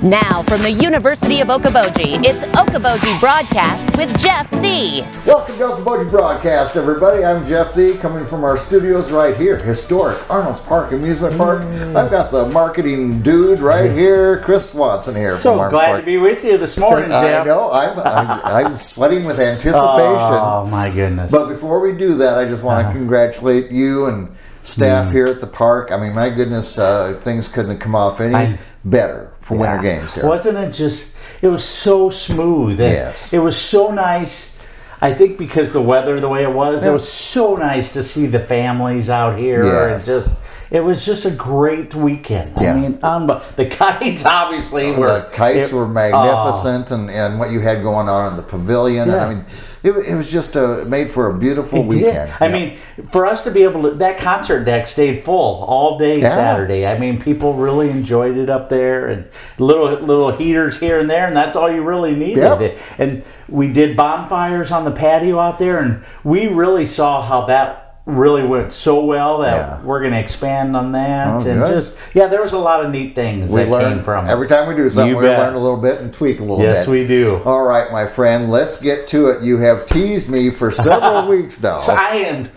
Now, from the University of Okoboji, it's Okoboji Broadcast with Jeff Thee. Welcome to Okoboji Broadcast, everybody. I'm Jeff Thee, coming from our studios right here, historic Arnolds Park Amusement Park. I've got the marketing dude right here, Chris Swanson here. So from Arnolds glad Park. to be with you this morning, Jeff. I know. I'm sweating with anticipation. Oh, my goodness. But before we do that, I just want to congratulate you and staff here at the park. I mean, my goodness, things couldn't have come off any better for Winter Games here. Wasn't it just, it was so smooth. Yes. It was so nice. I think because the weather the way it was so nice to see the families out here. Yes. And it was just a great weekend. I mean, the kites obviously were... The kites were magnificent, and what you had going on in the pavilion. Yeah. And, I mean, it was just made for a beautiful weekend. I mean, for us to be able to... That concert deck stayed full all day Saturday. I mean, people really enjoyed it up there, and little heaters here and there, and that's all you really needed. Yep. And we did bonfires on the patio out there, and we really saw how that really went so well that we're going to expand on that. There was a lot of neat things that came from it. Every time we do something, we learn a little bit and tweak a little bit. Yes, we do. All right, my friend, let's get to it. You have teased me for several weeks now. So I am,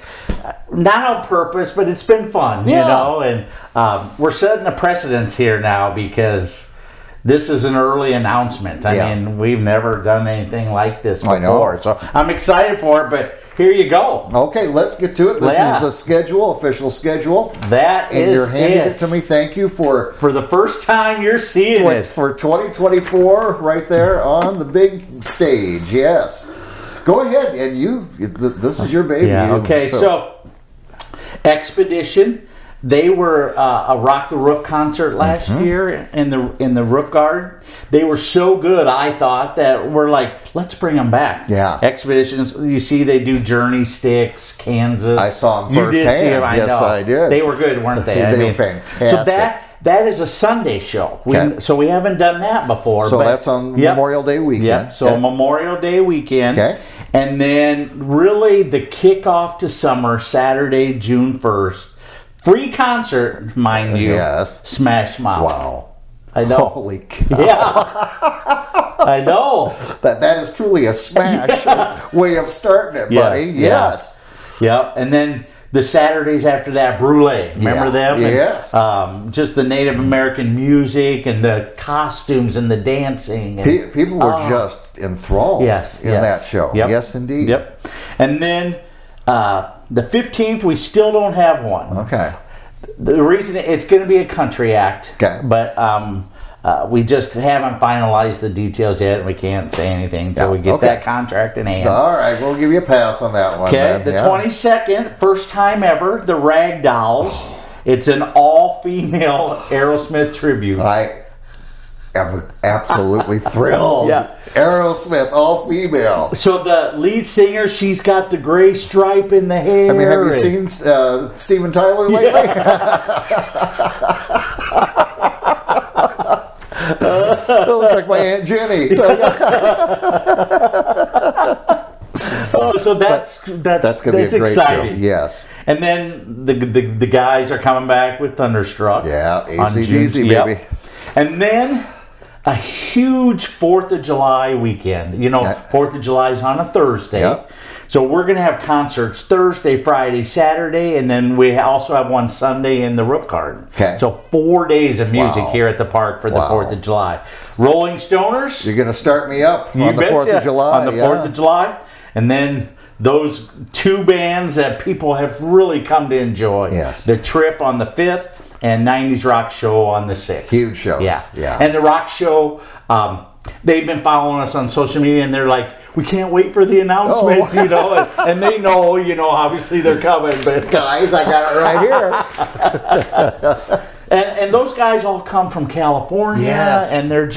not on purpose, but it's been fun, you know, and we're setting a precedence here now because this is an early announcement. I mean, we've never done anything like this before. I know. So I'm excited for it, but here you go. Okay, let's get to it. This is the schedule, official schedule. And you're handing it to me. Thank you for the first time you're seeing it. For 2024, right there on the big stage. Yes. Go ahead, and this is your baby. Yeah, okay, so Expedition. They were a Rock the Roof concert last year in the Roof Garden. They were so good, I thought, that we're like, let's bring them back. Yeah. Expeditions, you see they do Journey Sticks, Kansas. I saw them firsthand. You did see them, I did. They were good, weren't they? They were fantastic. So that is a Sunday show. So we haven't done that before. So that's on Memorial Day weekend. Yep, so Memorial Day weekend. Okay. And then really the kickoff to summer, Saturday, June 1st. Free concert, mind you. Yes. Smash Mouth. Wow. I know. Holy cow. Yeah. I know. That is truly a smash way of starting it, buddy. Yes. Yep. And then the Saturdays after that, Brûlée. Remember them? Yes. And, just the Native American music and the costumes and the dancing. And, people were just enthralled in that show. Yep. Yes, indeed. Yep. And then the 15th, we still don't have one. Okay. The reason it's going to be a country act, but we just haven't finalized the details yet, and we can't say anything until we get that contract in hand. All right, we'll give you a pass on that one. Okay, the 22nd, first time ever, the Rag Dolls. It's an all-female Aerosmith tribute. I am absolutely thrilled. Aerosmith, all female. So the lead singer, she's got the gray stripe in the hair. I mean, have you seen Steven Tyler lately? It looks like my Aunt Jenny. So that's going to be a great exciting. show. Yes. And then the guys are coming back with Thunderstruck. Yeah, AC/DC, baby. And then a huge 4th of July weekend. You know, 4th of July is on a Thursday. Yep. So we're going to have concerts Thursday, Friday, Saturday, and then we also have one Sunday in the Roof Garden. Okay. So 4 days of music here at the park for the 4th of July. Rolling Stoners. You're going to start me up on the 4th of July. On the 4th of July. And then those two bands that people have really come to enjoy. Yes. The Trip on the 5th and 90s Rock Show on the 6th. Huge shows. Yeah. And the Rock Show, they've been following us on social media, and they're like, we can't wait for the announcements, you know. And they know, you know, obviously they're coming. But guys, I got it right here. And those guys all come from California, and they're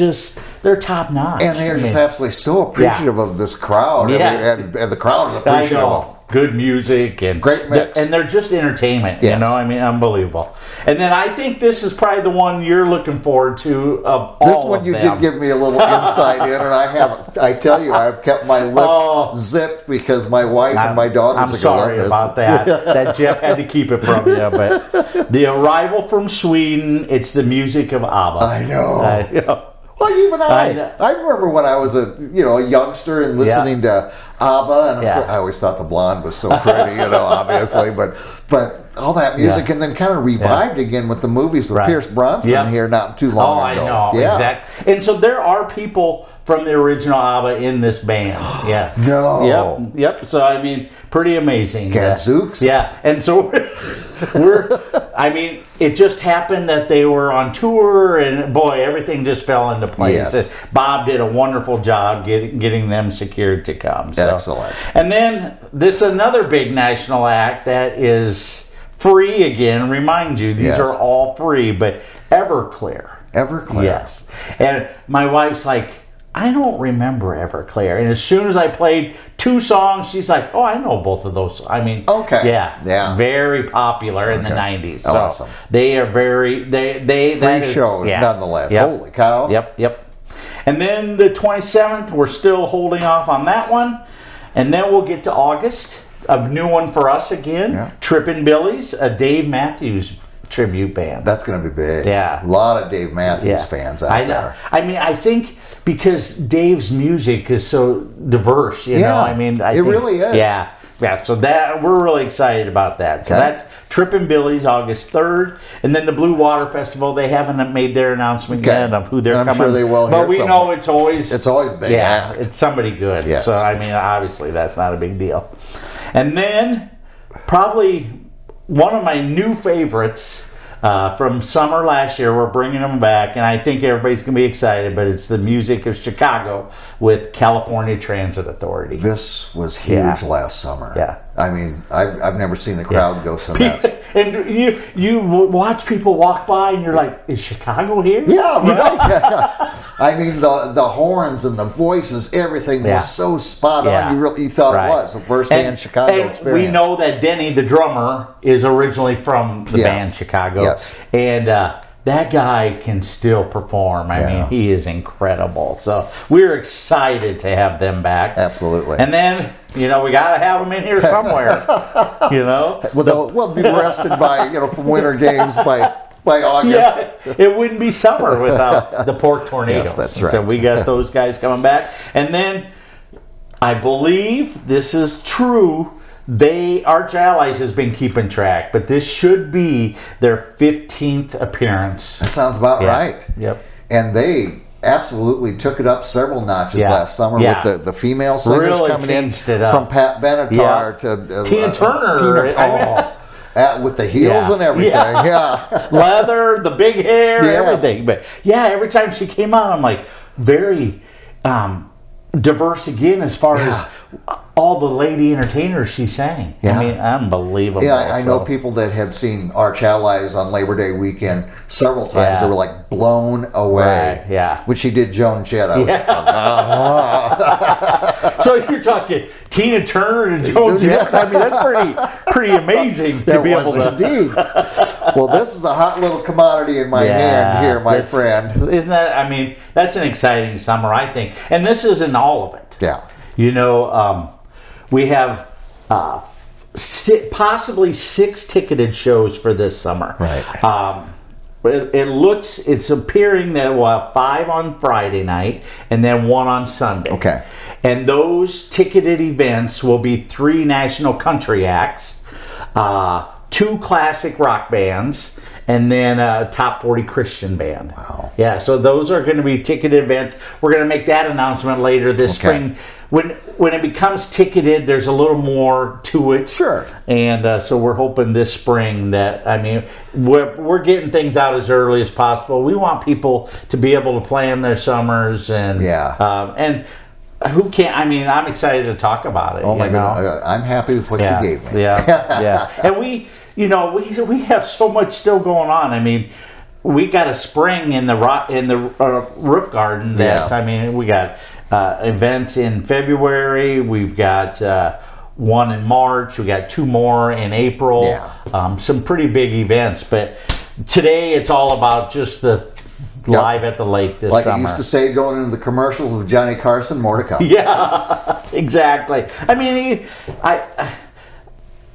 top notch. And they're just absolutely so appreciative of this crowd. Yeah. I mean, and the crowd is appreciative of them. Good music and great mix. And they're just entertainment, you know. I mean, unbelievable. And then I think this is probably the one you're looking forward to of all this one. You did give me a little insight in, and I haven't. I tell you, I've kept my lip zipped because my wife and my daughters are going to love this. I'm sorry about that. That Jeff had to keep it from you, but the arrival from Sweden. It's the music of ABBA. I know. Well, even I remember when I was a youngster and listening to ABBA, and I always thought the blonde was so pretty, obviously, but all that music, and then kind of revived again with the movies with Pierce Brosnan here not too long ago. I know, exactly. And so there are people from the original ABBA in this band. Yeah. No. Yep. So, I mean, pretty amazing. Gadzooks. Yeah. And so it just happened that they were on tour, and boy, everything just fell into place. Yes. Bob did a wonderful job getting them secured to come. So. Excellent. And then this another big national act that is free again. Remind you, these are all free, but Everclear. Everclear. Yes. And my wife's like, I don't remember Everclear. And as soon as I played 2 songs, she's like, oh, I know both of those. I mean, okay. Yeah. Very popular in the 90s. So awesome. They are very, free show nonetheless. Yep. Holy cow. Yep. And then the 27th, we're still holding off on that one. And then we'll get to August. A new one for us again. Yeah. Trippin' Billies, a Dave Matthews tribute band. That's going to be big. Yeah. A lot of Dave Matthews fans out there. I mean, I think because Dave's music is so diverse, you know. I mean, I think, really is. Yeah. So that we're really excited about that. So that's Trippin' Billies, August 3rd, and then the Blue Water Festival. They haven't made their announcement yet of who they're coming. I'm sure they will. But we know it's always big. Yeah, it's somebody good. Yes. So I mean, obviously that's not a big deal. And then probably one of my new favorites from summer last year. We're bringing them back, and I think everybody's going to be excited, but it's the music of Chicago with California Transit Authority. This was huge last summer. Yeah. I mean, I've never seen the crowd go so nuts. And you watch people walk by, and you're like, is Chicago here? Yeah, right. I mean, the horns and the voices, everything was so spot on. You thought it was a first-hand Chicago experience. We know that Denny, the drummer, is originally from the band Chicago. Yes. And that guy can still perform. I mean, he is incredible. So we're excited to have them back. Absolutely. And then, we got to have them in here somewhere. Well, we'll be rested by, from winter games by August. Yeah, it wouldn't be summer without the Pork Tornadoes. Yes, that's right. So we got those guys coming back. And then I believe this is true. Arch Allies has been keeping track, but this should be their 15th appearance. That sounds about right. Yep. And they absolutely took it up several notches last summer with the female singers coming in from Pat Benatar to Tina Turner. With the heels and everything. Leather, the big hair, everything. But every time she came on, I'm like, very diverse again as far as all the lady entertainers she sang. I mean, unbelievable. Yeah, I know people that had seen Arch Allies on Labor Day weekend several times. They were like blown away. Right, when she did Joan Jett, I was So you're talking Tina Turner and Joan Jett. I mean, that's pretty amazing to be able to. Indeed. Well, this is a hot little commodity in my hand here, my friend. Isn't that? I mean, that's an exciting summer, I think. And this isn't all of it. Yeah. We have possibly 6 ticketed shows for this summer. Right. It's appearing that we'll have 5 on Friday night and then 1 on Sunday. Okay. And those ticketed events will be 3 national country acts, 2 classic rock bands, and then a top 40 Christian band. Wow. Yeah, so those are going to be ticketed events. We're going to make that announcement later this spring. When it becomes ticketed, there's a little more to it. Sure. And so we're hoping this spring that, we're getting things out as early as possible. We want people to be able to plan their summers and who can't? I'm excited to talk about it. Oh my God, I'm happy with what you gave me. Yeah. And we have so much still going on. We got a spring in the roof garden. We got events in February. We've got 1 in March. We got 2 more in April. Yeah. Some pretty big events. But today it's all about just the live at the lake this summer. Like I used to say, going into the commercials with Johnny Carson, more to come. Yeah, exactly.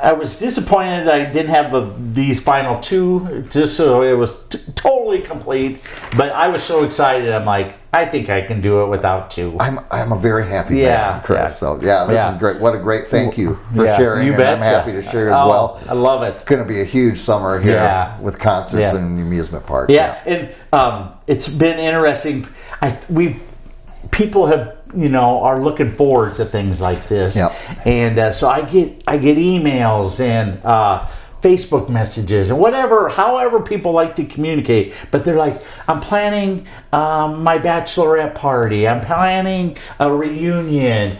I was disappointed that I didn't have these final two, just so it was totally complete. But I was so excited. I'm like, I think I can do it without two. I'm a very happy man, Chris. Yeah. So this is great. What a great thank you for sharing. You and betcha. I'm happy to share as well. I love it. It's going to be a huge summer here with concerts and amusement park. And it's been interesting. People have are looking forward to things like this. And so I get emails and Facebook messages and however people like to communicate. But they're like, I'm planning my bachelorette party. I'm planning a reunion.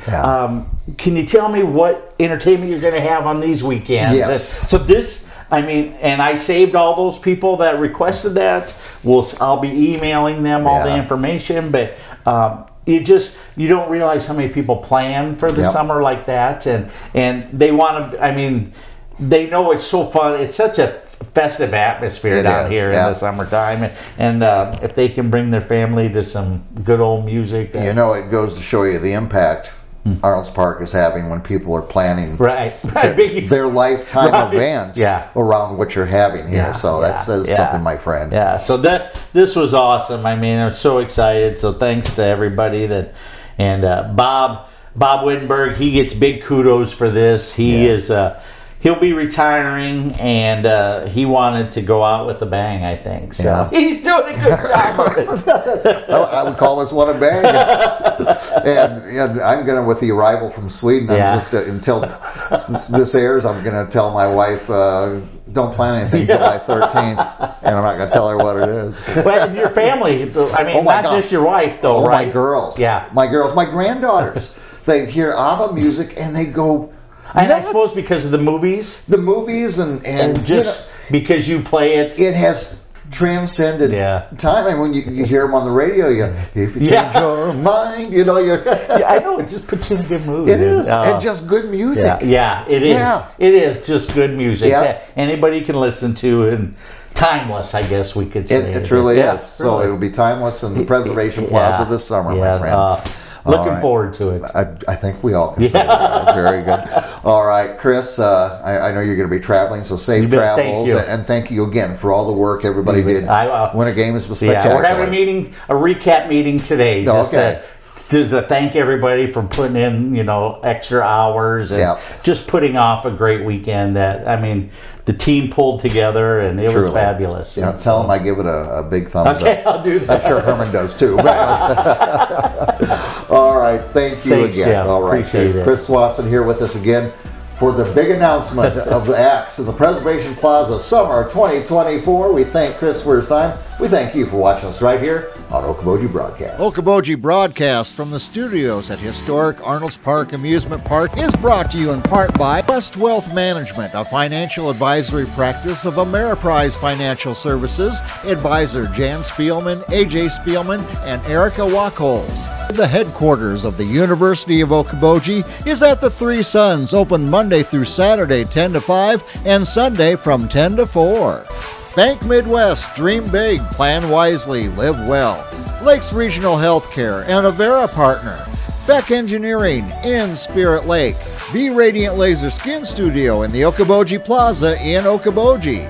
Can you tell me what entertainment you're going to have on these weekends? Yes. So this, and I saved all those people that requested that. I'll be emailing them all the information, but you don't realize how many people plan for the summer like that, and they want to. They know it's so fun. It's such a festive atmosphere down here in the summertime, and if they can bring their family to some good old music, it goes to show you the impact Arnolds Park is having when people are planning their lifetime events around what you're having here. So that says something, my friend. So this was awesome. I'm so excited. So thanks to everybody and Bob Wittenberg. He gets big kudos for this. He is. He'll be retiring, and he wanted to go out with a bang, I think. So he's doing a good job of it. I would call this one a bang. And I'm going to, with the arrival from Sweden, I'm just until this airs, I'm going to tell my wife, don't plan anything July 13th, and I'm not going to tell her what it is. Well, and your family, not just your wife, though, right? My girls. My girls. My granddaughters. They hear ABBA music, and they go... And I suppose because of the movies? The movies and just because you play it. It has transcended time. And when you hear them on the radio, if you change your mind, you're... I know, it just puts you in a good mood. It is. And just good music. It is. It is just good music that anybody can listen to, and timeless, I guess we could say. It truly is. So it will be timeless in the Preservation Plaza this summer, my friend. Looking forward to it. I think we all can say that. Very good. All right, Chris, I know you're going to be traveling, so safe travels. And thank you again for all the work everybody did. Winter Games was spectacular. We're having a recap meeting today. To thank everybody for putting in, extra hours and just putting off a great weekend. The team pulled together, and it was fabulous. Tell them I give it a big thumbs up. Okay, I'll do that. I'm sure Herman does too. All right, thank you again. Jeff. All right, Appreciate it. Chris Swanson here with us again for the big announcement of the acts of the Preservation Plaza Summer 2024. We thank Chris for his time. We thank you for watching us right here on Okoboji Broadcast. Okoboji Broadcast from the studios at historic Arnolds Park Amusement Park is brought to you in part by West Wealth Management, a financial advisory practice of Ameriprise Financial Services. Advisor Jan Spielman, AJ Spielman, and Erica Wachholz. The headquarters of the University of Okoboji is at the Three Sons, open Monday through Saturday 10 to 5 and Sunday from 10 to 4. Bank Midwest, dream big, plan wisely, live well. Lakes Regional Healthcare and Avera Partner. Beck Engineering in Spirit Lake. Be Radiant Laser Skin Studio in the Okoboji Plaza in Okoboji.